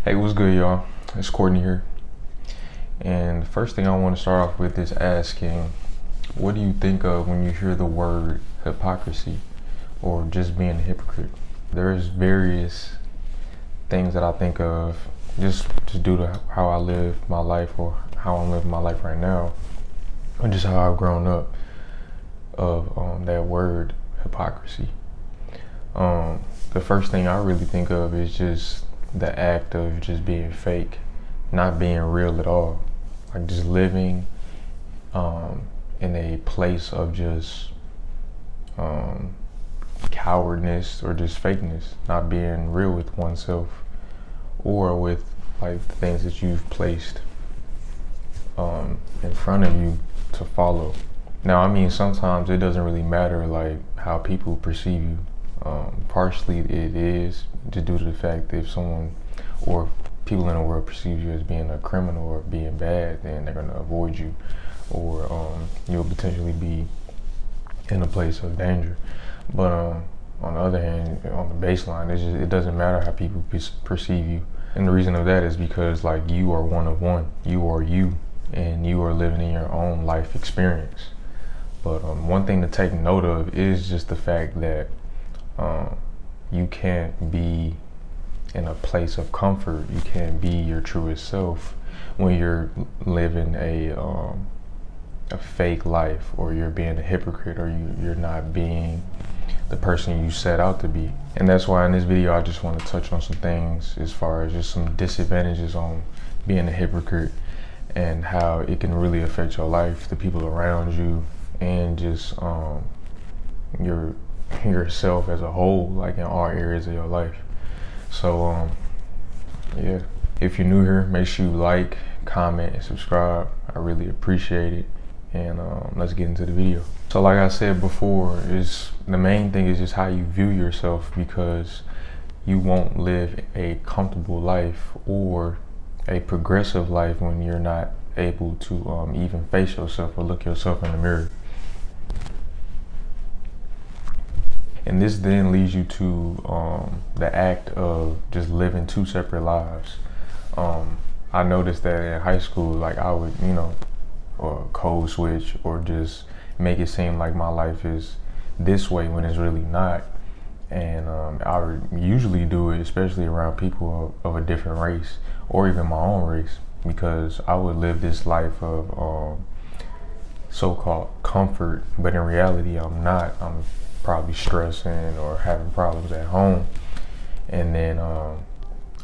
Hey, what's good, y'all? It's Courtney here. And the first thing I want to start off with is asking, what do you think of when you hear the word hypocrisy or just being a hypocrite? There's various things that I think of just due to how I live my life or how I'm living my life right now, and just how I've grown up of that word hypocrisy. The first thing I really think of is just the act of just being fake, not being real at all. Like just living in a place of just cowardness or just fakeness, not being real with oneself or with like the things that you've placed in front of you to follow. Now, I mean, sometimes it doesn't really matter like how people perceive you. Partially it is just due to the fact that if someone or people in the world perceive you as being a criminal or being bad, then they're going to avoid you, or you'll potentially be in a place of danger. But on the other hand, on the baseline, it doesn't matter how people perceive you. And the reason of that is because like you are one of one. You are you, and you are living in your own life experience. But one thing to take note of is just the fact that you can't be in a place of comfort. You can't be your truest self when you're living a fake life, or you're being a hypocrite, or you're not being the person you set out to be. And that's why in this video I just want to touch on some things as far as just some disadvantages on being a hypocrite and how it can really affect your life, the people around you, and just yourself as a whole, like in all areas of your life. So yeah, if you're new here, make sure you like, comment, and subscribe. I really appreciate it. And let's get into the video. So like I said before, is the main thing is just how you view yourself, because you won't live a comfortable life or a progressive life when you're not able to even face yourself or look yourself in the mirror. And this then leads you to the act of just living two separate lives. I noticed that in high school, like I would, or code switch or just make it seem like my life is this way when it's really not. And I would usually do it, especially around people of a different race or even my own race, because I would live this life of so-called comfort, but in reality I'm not. I'm probably stressing or having problems at home, and then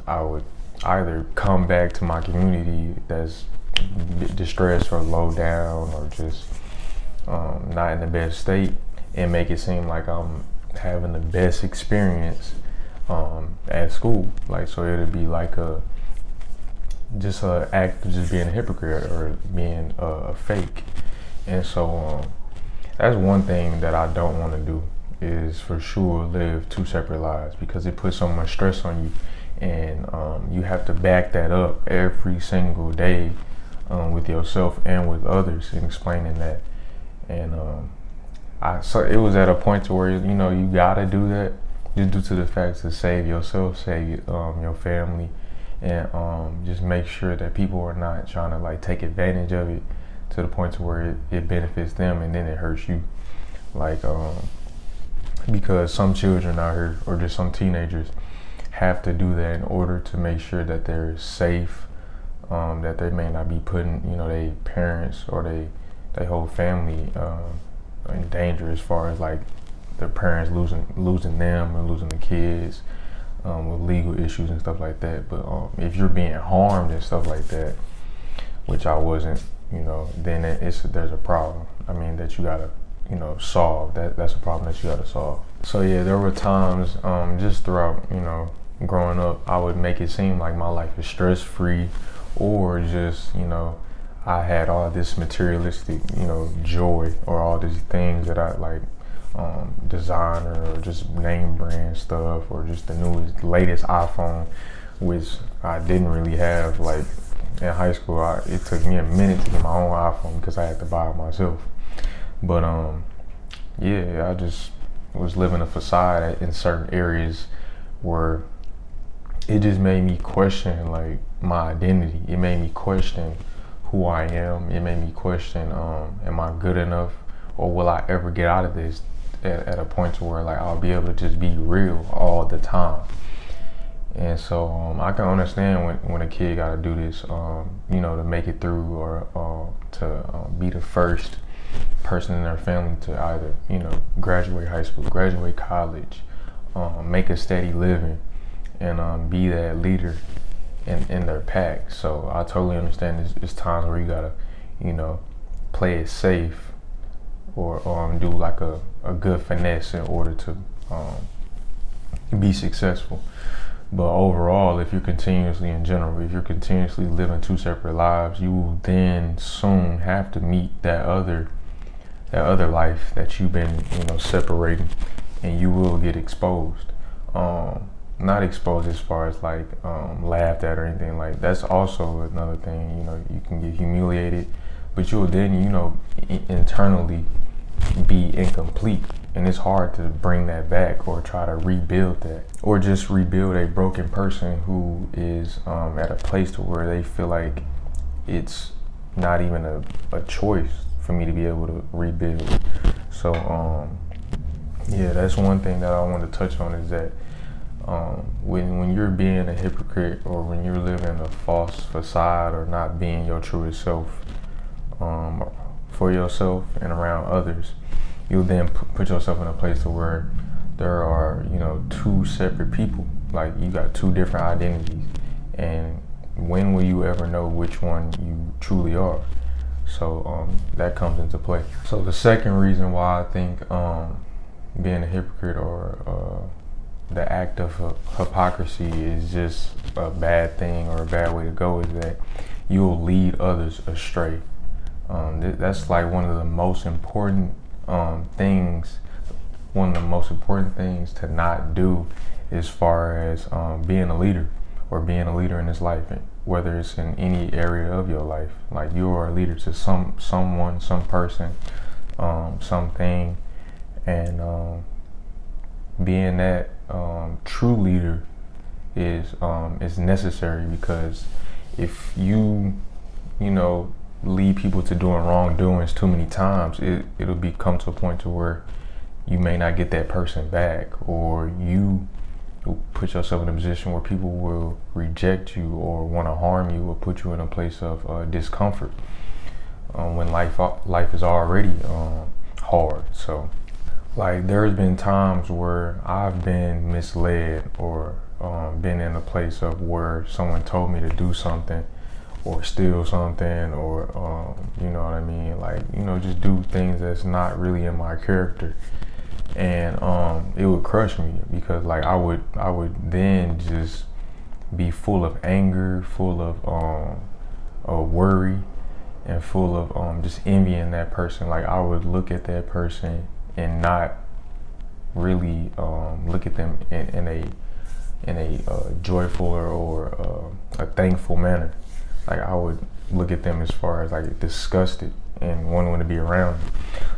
I would either come back to my community that's distressed or low down or just not in the best state, and make it seem like I'm having the best experience at school. Like, so it'd be like a act of just being a hypocrite or being a fake. And so that's one thing that I don't want to do, is for sure live two separate lives, because it puts so much stress on you, and you have to back that up every single day with yourself and with others, and explaining that. And so it was at a point to where you gotta do that just due to the fact to save yourself, save your family, and just make sure that people are not trying to like take advantage of it to the point to where it benefits them and then it hurts you. Like because some children out here, or just some teenagers, have to do that in order to make sure that they're safe, that they may not be putting their parents or their whole family in danger, as far as like their parents losing them or losing the kids with legal issues and stuff like that. But if you're being harmed and stuff like that, which I wasn't, then there's a problem. I mean, that you gotta solve. That's a problem that you gotta solve. So yeah, there were times just throughout growing up, I would make it seem like my life is stress-free, or just I had all this materialistic joy, or all these things that I like, designer or just name brand stuff, or just the latest iPhone, which I didn't really have. Like in high school, it took me a minute to get my own iPhone because I had to buy it myself. But yeah, I just was living a facade in certain areas where it just made me question like my identity. It made me question who I am. It made me question, am I good enough, or will I ever get out of this at a point to where like I'll be able to just be real all the time. And so I can understand when a kid got to do this, to make it through, or to be the first person in their family to either, graduate high school, graduate college, make a steady living, and be that leader in their pack. So I totally understand it's times where you gotta, play it safe, or do like a good finesse in order to be successful. But overall, if you're continuously living two separate lives, you will then soon have to meet that other life that you've been, separating, and you will get exposed. Not exposed as far as like laughed at or anything like. That's also another thing. You can get humiliated, but you'll then, internally be incomplete. And it's hard to bring that back or try to rebuild that, or just rebuild a broken person who is at a place to where they feel like it's not even a choice for me to be able to rebuild. So that's one thing that I want to touch on, is that when you're being a hypocrite, or when you're living a false facade, or not being your truest self for yourself and around others, you'll then put yourself in a place to where there are, two separate people. Like, you got two different identities, and when will you ever know which one you truly are? So that comes into play. So the second reason why I think being a hypocrite, or the act of hypocrisy, is just a bad thing, or a bad way to go, is that you'll lead others astray. That's like one of the most important things to not do, as far as being a leader, or being a leader in this life, whether it's in any area of your life. Like, you are a leader to someone, some person, something, and being that true leader is necessary, because if you lead people to doing wrongdoings too many times, it'll come to a point to where you may not get that person back, or you will put yourself in a position where people will reject you, or want to harm you, or put you in a place of discomfort when life is already hard. So, like, there's been times where I've been misled, or been in a place of where someone told me to do something, or steal something, or you know what I mean, like, just do things that's not really in my character, and it would crush me, because like I would then just be full of anger, full of worry, and full of just envying that person. Like, I would look at that person and not really look at them in a joyful or a thankful manner. Like, I would look at them as far as like disgusted and wanting to be around them.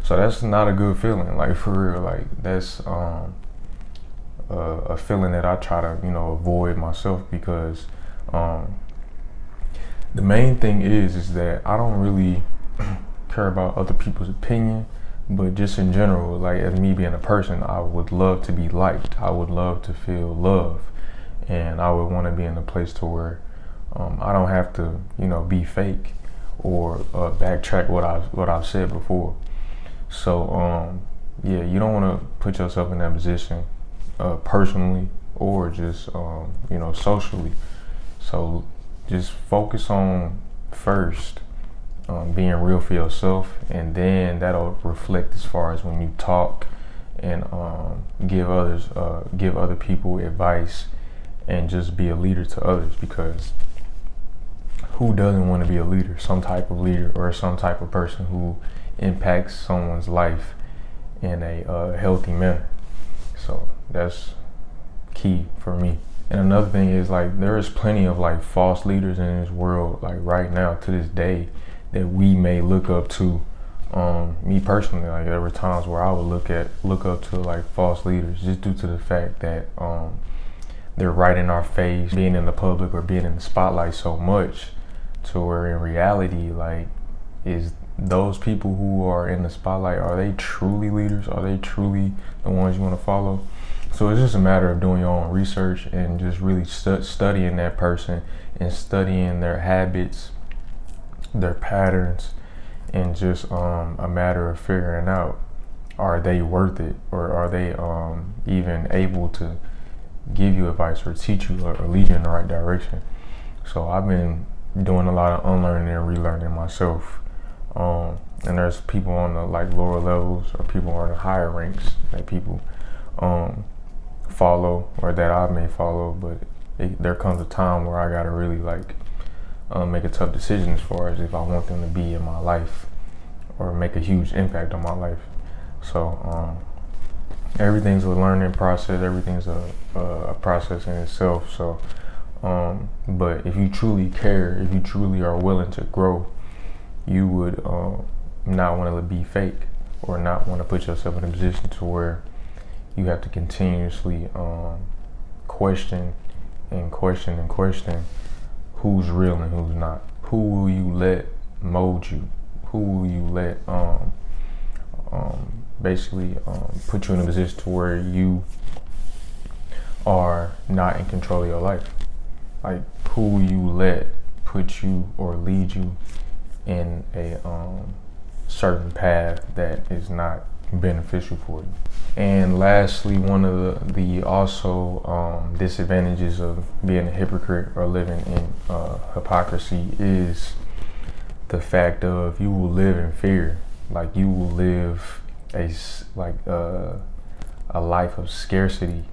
So that's not a good feeling. Like, for real, like, that's a feeling that I try to avoid myself, because the main thing is that I don't really care about other people's opinion, but just in general, like, as me being a person, I would love to be liked. I would love to feel love, and I would want to be in a place to where I don't have to, be fake, or backtrack what I've said before. So you don't want to put yourself in that position, personally, or just socially. So just focus on first being real for yourself, and then that'll reflect as far as when you talk and give other people advice, and just be a leader to others, because who doesn't want to be a leader, some type of leader, or some type of person who impacts someone's life in a healthy manner? So that's key for me. And another thing is, like, there is plenty of like false leaders in this world, like right now to this day, that we may look up to. Me personally, like, there were times where I would look up to like false leaders, just due to the fact that they're right in our face, being in the public or being in the spotlight so much, to where in reality, like, is those people who are in the spotlight, are they truly leaders? Are they truly the ones you want to follow? So it's just a matter of doing your own research and just really studying that person and studying their habits, their patterns, and just a matter of figuring out, are they worth it, or are they even able to give you advice or teach you or lead you in the right direction. So I've been doing a lot of unlearning and relearning myself. And there's people on the like lower levels or people on the higher ranks that people follow or that I may follow, but there comes a time where I gotta really like make a tough decision as far as if I want them to be in my life or make a huge impact on my life. So everything's a learning process, everything's a process in itself. So but if you truly care, if you truly are willing to grow, you would not want to be fake or not want to put yourself in a position to where you have to continuously question who's real and who's not. Who will you let mold you? Who will you let basically put you in a position to where you are not in control of your life? Like, who will you let put you or lead you in a certain path that is not beneficial for you? And lastly, one of the also disadvantages of being a hypocrite or living in hypocrisy is the fact of you will live in fear. Like, you will live a life of scarcity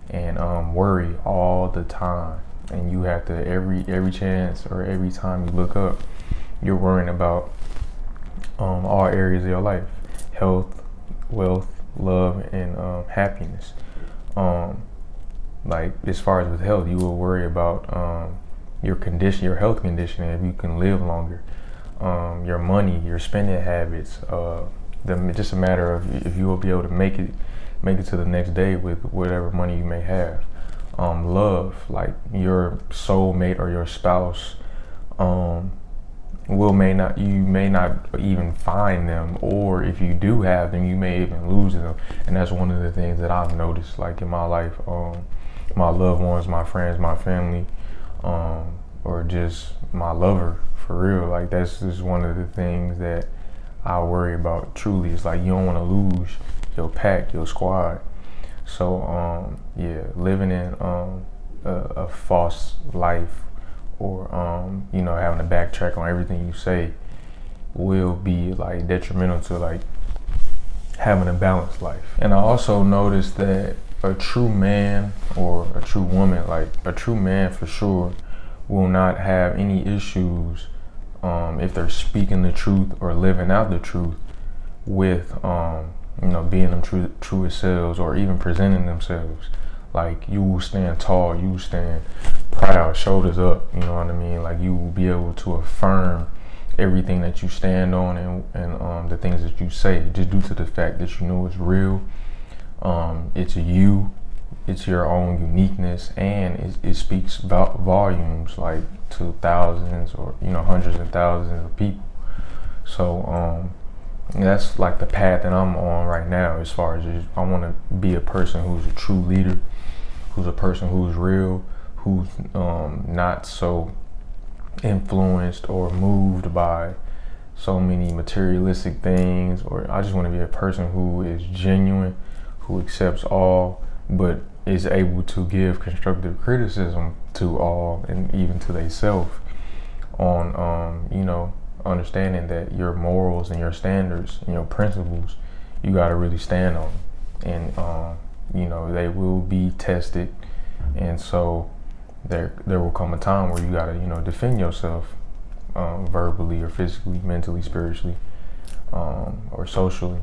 and worry all the time, and you have to every chance or every time you look up, you're worrying about all areas of your life: health, wealth, love, and happiness. Like, as far as with health, you will worry about your condition, your health condition, if you can live longer, your money, your spending habits, just a matter of if you will be able to make it to the next day with whatever money you may have. Love, like your soulmate or your spouse, you may not even find them, or if you do have them, you may even lose them. And that's one of the things that I've noticed, like in my life, my loved ones, my friends, my family, or just my lover, for real. Like, that's just one of the things that I worry about truly. It's like, you don't want to lose your pack, your squad. So living in a false life, or having to backtrack on everything you say, will be like detrimental to like having a balanced life. And I also noticed that a true man or a true woman, like a true man for sure, will not have any issues if they're speaking the truth or living out the truth with being them truest selves, or even presenting themselves. Like, you will stand tall, you will stand proud, shoulders up, you know what I mean? Like, you will be able to affirm everything that you stand on and the things that you say, just due to the fact that you know it's real. It's you, it's your own uniqueness, and it speaks volumes, like to thousands or hundreds and thousands of people. So that's like the path that I'm on right now, as far as I want to be a person who's a true leader, who's a person who's real, who's not so influenced or moved by so many materialistic things. Or I just want to be a person who is genuine, who accepts all, but is able to give constructive criticism to all, and even to themselves, on understanding that your morals and your standards and your principles, you got to really stand on, and they will be tested, and so there will come a time where you got to defend yourself, verbally or physically, mentally, spiritually, or socially,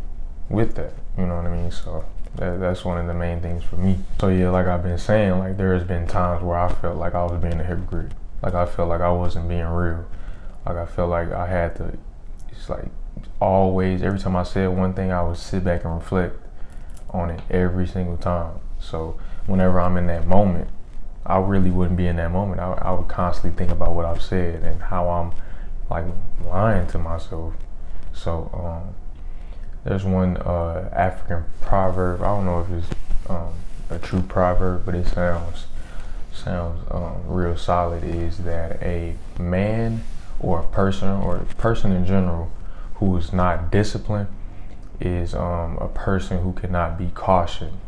with that. You know what I mean? So that's one of the main things for me. So yeah, like I've been saying, like there has been times where I felt like I was being a hypocrite. Like I felt like I wasn't being real. Like I felt like I had to, it's like always, every time I said one thing, I would sit back and reflect on it every single time. So whenever I'm in that moment, I really wouldn't be in that moment. I would constantly think about what I've said and how I'm like lying to myself. So there's one African proverb. I don't know if it's a true proverb, but it sounds real solid. Is that a man or a person in general who is not disciplined is a person who cannot be cautioned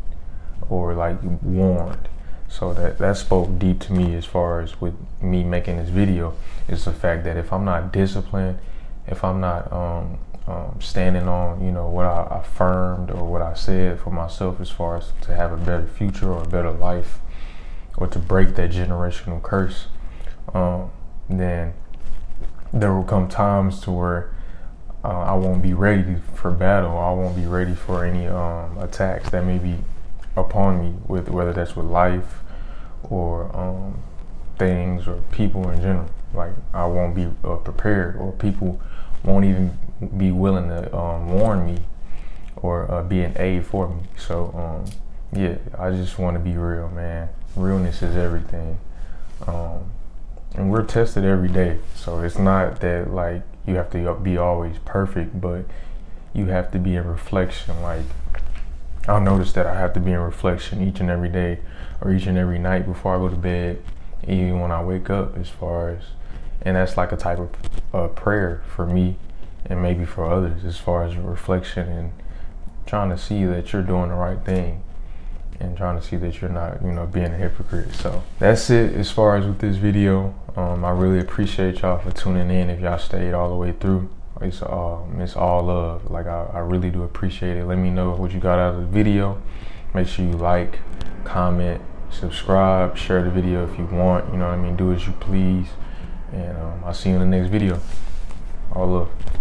or like warned. So that spoke deep to me as far as with me making this video. Is the fact that if I'm not disciplined, if I'm not standing on what I affirmed or what I said for myself as far as to have a better future or a better life, or to break that generational curse, then there will come times to where I won't be ready for battle. I won't be ready for any attacks that may be upon me, with whether that's with life or things or people in general. Like I won't be prepared, or people won't even be willing to warn me or be an aid for me. So yeah, I just want to be real, man. Realness is everything, and we're tested every day. So it's not that like you have to be always perfect, but you have to be in reflection. Like I'll notice that I have to be in reflection each and every day, or each and every night before I go to bed, even when I wake up, as far as, and that's like a type of prayer for me and maybe for others, as far as reflection and trying to see that you're doing the right thing and trying to see that you're not, being a hypocrite. So that's it as far as with this video. I really appreciate y'all for tuning in. If y'all stayed all the way through, it's all love. Like I really do appreciate it. Let me know what you got out of the video. Make sure you like, comment, subscribe, share the video if you want. Do as you please. And I'll see you in the next video. All love.